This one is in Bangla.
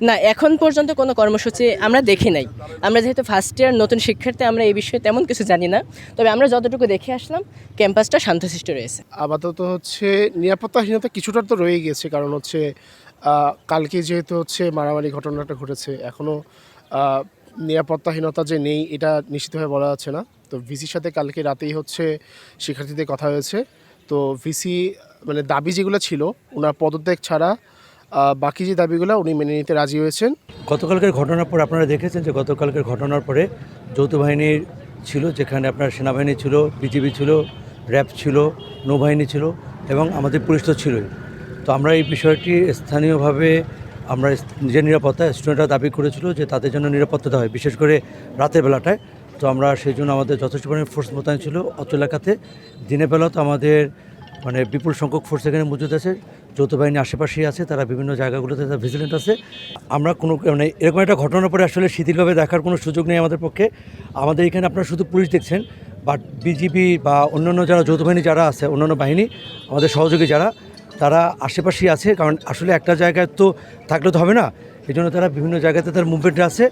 না, এখন পর্যন্ত কোনো কর্মসূচি আমরা দেখি নাই। আমরা যেহেতু ফার্স্ট ইয়ার নতুন শিক্ষার্থী, আমরা এই বিষয়ে তেমন কিছু জানি না। তবে আমরা যতটুকু দেখে আসলাম, ক্যাম্পাসটা শান্তশিষ্ট রয়েছে। আপাতত হচ্ছে নিরাপত্তাহীনতা কিছুটা তো রয়ে গিয়েছে, কারণ হচ্ছে কালকে যেহেতু হচ্ছে মারামারি ঘটনাটা ঘটেছে, এখনও নিরাপত্তাহীনতা যে নেই এটা নিশ্চিতভাবে বলা যাচ্ছে না। তো ভিসির সাথে কালকে রাতেই হচ্ছে শিক্ষার্থীদের কথা হয়েছে। তো ভিসি মানে দাবি যেগুলো ছিল ওনার পদত্যাগ ছাড়া বাকি যে দাবিগুলো উনি মেনে নিতে রাজি হয়েছেন। গতকালকের ঘটনার পর আপনারা দেখেছেন যে গতকালকের ঘটনার পরে যৌথ বাহিনীর ছিল, যেখানে আপনার সেনাবাহিনী ছিল, বিজিবি ছিল, র্যাব ছিল, নৌবাহিনী ছিল এবং আমাদের পুলিশ তো ছিলই। তো আমরা এই বিষয়টি স্থানীয়ভাবে আমরা নিজের নিরাপত্তা স্টুডেন্টরা দাবি করেছিল যে তাদের জন্য নিরাপত্তা দেওয়া হয়, বিশেষ করে রাতের বেলাটায়। তো আমরা সেই জন্য আমাদের যথেষ্ট পরিমাণে ফোর্স মোতায়েন ছিল অত এলাকাতে। দিনের বেলা তো আমাদের মানে বিপুল সংখ্যক ফোর্স এখানে মজুদ আছে, যৌথ বাহিনী আশেপাশেই আছে, তারা বিভিন্ন জায়গাগুলোতে তারা ভিজিলেন্ট আছে। আমরা কোনো মানে এরকম একটা ঘটনার পরে আসলে শিথিলভাবে দেখার কোনো সুযোগ নেই আমাদের পক্ষে। আমাদের এখানে আপনারা শুধু পুলিশ দেখছেন, বাট বিজিবি বা অন্যান্য যারা যৌথ বাহিনী যারা আছে, অন্যান্য বাহিনী আমাদের সহযোগী যারা, তারা আশেপাশেই আছে। কারণ আসলে একটা জায়গায় তো থাকলে তো হবে না, এই জন্য তারা বিভিন্ন জায়গাতে তার মুভমেন্টে আছে।